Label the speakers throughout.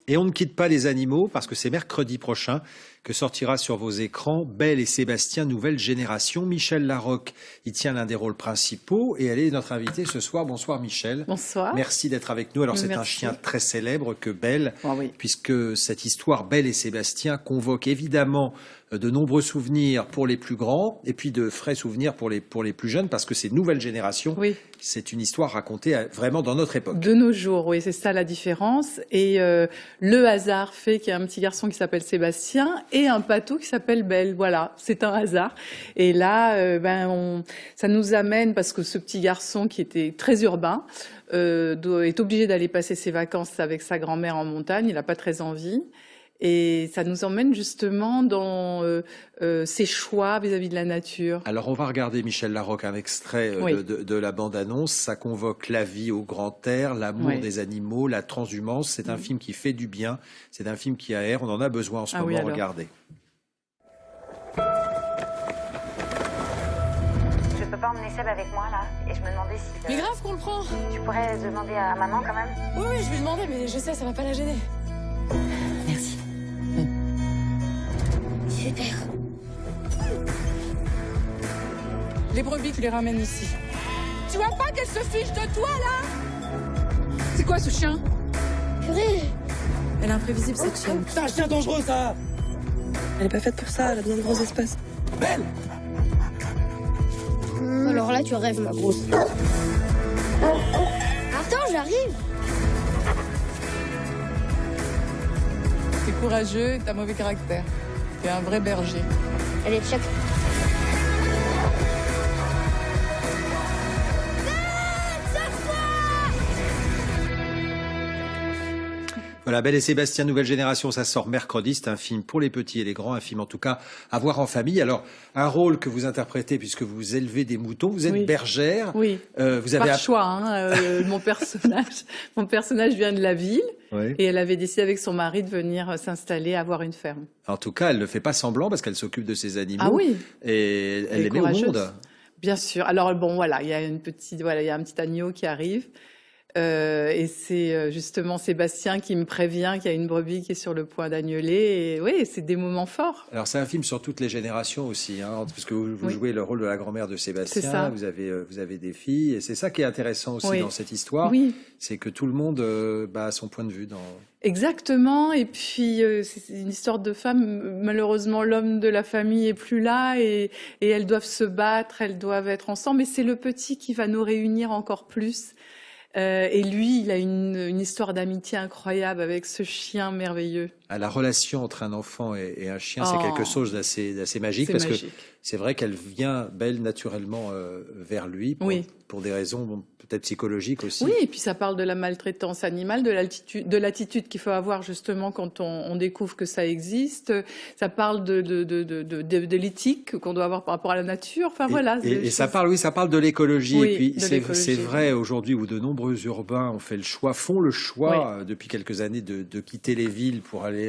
Speaker 1: Et on ne quitte pas les animaux parce que c'est mercredi prochain que sortira sur vos écrans Belle et Sébastien, nouvelle génération. Michèle Larocque y tient l'un des rôles principaux et elle est notre invitée ce soir. Bonsoir Michèle.
Speaker 2: Bonsoir.
Speaker 1: Merci d'être avec nous. Alors c'est un chien très célèbre que Belle, puisque cette histoire Belle et Sébastien convoque évidemment de nombreux souvenirs pour les plus grands et puis de frais souvenirs pour les plus jeunes parce que c'est une nouvelle génération. Oui. C'est une histoire racontée vraiment dans notre époque.
Speaker 2: De nos jours, oui, c'est ça la différence. Et le hasard fait qu'il y a un petit garçon qui s'appelle Sébastien et un patou qui s'appelle Belle. Voilà, c'est un hasard. Et là, ça nous amène, parce que ce petit garçon qui était très urbain est obligé d'aller passer ses vacances avec sa grand-mère en montagne. Il n'a pas très envie. Et ça nous emmène justement dans ses choix vis-à-vis de la nature.
Speaker 1: Alors on va regarder, Michèle Larocque, un extrait de la bande-annonce. Ça convoque la vie au grand air, l'amour des animaux, la transhumance. C'est un film qui fait du bien, c'est un film qui aère. On en a besoin en ce moment, regardez.
Speaker 3: Je peux pas emmener Seb avec moi là, et je me demandais si...
Speaker 4: Mais grave qu'on le prend.
Speaker 3: Tu pourrais demander à maman quand même?
Speaker 4: Oui, je vais demander, mais je sais, ça va pas la gêner.
Speaker 3: Merci. Super.
Speaker 4: Les brebis, tu les ramènes ici. Tu vois pas qu'elle se fiche de toi, là? C'est quoi, ce chien?
Speaker 5: Purée!
Speaker 4: Elle est imprévisible, cette chienne.
Speaker 6: C'est un chien dangereux, ça!
Speaker 7: Elle est pas faite pour ça, elle a besoin de gros espaces.
Speaker 6: Belle!
Speaker 5: Alors là, tu rêves, ma grosse. Attends, j'arrive!
Speaker 4: T'es courageux et t'as mauvais caractère. T'es un vrai berger.
Speaker 5: Allez, check.
Speaker 1: Voilà, Belle et Sébastien, nouvelle génération, ça sort mercredi. C'est un film pour les petits et les grands, un film en tout cas à voir en famille. Alors, un rôle que vous interprétez puisque vous élevez des moutons, vous êtes bergère.
Speaker 2: Oui,
Speaker 1: vous avez
Speaker 2: par choix. Hein, mon personnage vient de la ville et elle avait décidé avec son mari de venir s'installer, avoir une ferme.
Speaker 1: En tout cas, elle ne fait pas semblant parce qu'elle s'occupe de ses animaux.
Speaker 2: Ah oui.
Speaker 1: Et elle les met au monde.
Speaker 2: Bien sûr. Alors bon, voilà, il y a un petit agneau qui arrive. Et c'est justement Sébastien qui me prévient qu'il y a une brebis qui est sur le point d'agneler. Et oui, c'est des moments forts.
Speaker 1: Alors c'est un film sur toutes les générations aussi, hein, parce que vous jouez le rôle de la grand-mère de Sébastien. Vous avez des filles, et c'est ça qui est intéressant aussi dans cette histoire. Oui. C'est que tout le monde a son point de vue dans.
Speaker 2: Exactement. Et puis c'est une histoire de femme. Malheureusement, l'homme de la famille est plus là et elles doivent se battre, elles doivent être ensemble. Mais c'est le petit qui va nous réunir encore plus. Et lui, il a une histoire d'amitié incroyable avec ce chien merveilleux.
Speaker 1: La relation entre un enfant et un chien, c'est quelque chose d'assez magique parce que c'est vrai qu'elle vient, Belle, naturellement vers lui pour des raisons peut-être psychologiques aussi.
Speaker 2: Oui, et puis ça parle de la maltraitance animale, de l'attitude qu'il faut avoir justement quand on découvre que ça existe. Ça parle de l'éthique qu'on doit avoir par rapport à la nature. Enfin voilà.
Speaker 1: Et ça parle de l'écologie. Et puis c'est vrai aujourd'hui où de nombreux urbains font le choix depuis quelques années de quitter les villes pour aller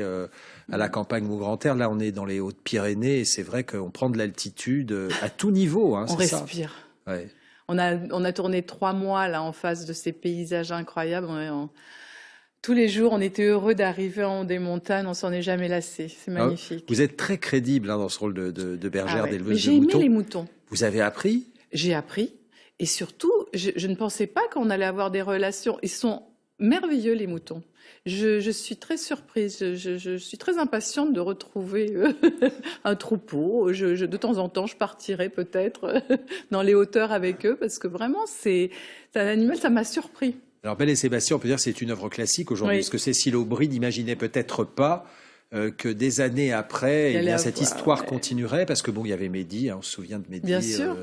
Speaker 1: à la campagne ou au grand air. Là, on est dans les Hautes-Pyrénées et c'est vrai qu'on prend de l'altitude à tout niveau. Hein,
Speaker 2: on respire.
Speaker 1: Ouais.
Speaker 2: On a tourné 3 mois là en face de ces paysages incroyables. Tous les jours, on était heureux d'arriver en haut des montagnes. On s'en est jamais lassé. C'est magnifique.
Speaker 1: Vous êtes très crédible dans ce rôle de bergère, d'éleveuse de
Speaker 2: moutons.
Speaker 1: J'ai
Speaker 2: aimé les moutons.
Speaker 1: Vous avez appris? J'ai
Speaker 2: appris. Et surtout, je ne pensais pas qu'on allait avoir des relations. Ils sont merveilleux, les moutons. Je suis très surprise. Je suis très impatiente de retrouver un troupeau. De temps en temps, je partirai peut-être dans les hauteurs avec eux parce que vraiment, c'est un animal, ça m'a surpris.
Speaker 1: Alors, Belle et Sébastien, on peut dire que c'est une œuvre classique aujourd'hui, parce que Cécile Aubry n'imaginait peut-être pas que des années après, cette histoire continuerait, parce que bon, il y avait Mehdi, on se souvient de Mehdi.
Speaker 2: Bien sûr.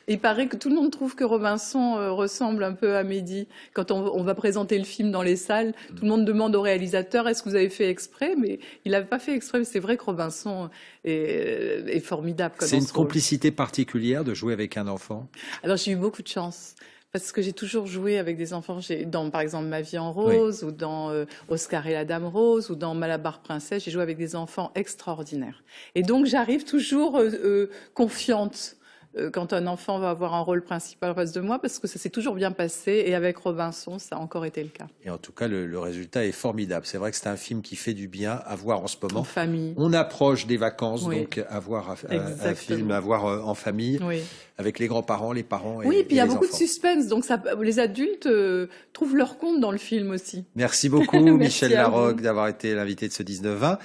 Speaker 2: Il paraît que tout le monde trouve que Robinson ressemble un peu à Mehdi. Quand on va présenter le film dans les salles, tout le monde demande au réalisateur, est-ce que vous avez fait exprès? Mais il n'avait pas fait exprès, mais c'est vrai que Robinson est formidable.
Speaker 1: C'est une complicité particulière de jouer avec un enfant?
Speaker 2: Alors j'ai eu beaucoup de chance. Parce que j'ai toujours joué avec des enfants, par exemple Ma vie en rose, ou dans Oscar et la Dame rose, ou dans Malabar princesse, j'ai joué avec des enfants extraordinaires. Et donc j'arrive toujours confiante quand un enfant va avoir un rôle principal reste de moi, parce que ça s'est toujours bien passé, et avec Robinson, ça a encore été le cas.
Speaker 1: Et en tout cas, le résultat est formidable. C'est vrai que c'est un film qui fait du bien à voir en ce moment.
Speaker 2: En famille.
Speaker 1: On approche des vacances,
Speaker 2: Oui.
Speaker 1: donc à voir un film à voir en famille,
Speaker 2: Oui.
Speaker 1: avec les grands-parents, les parents et
Speaker 2: Oui, puis il y a beaucoup
Speaker 1: enfants.
Speaker 2: de suspense, donc ça, les adultes trouvent leur compte dans le film aussi.
Speaker 1: Merci beaucoup,
Speaker 2: Merci
Speaker 1: Michel
Speaker 2: à vous.
Speaker 1: Larocque, d'avoir été l'invité de ce 19-20.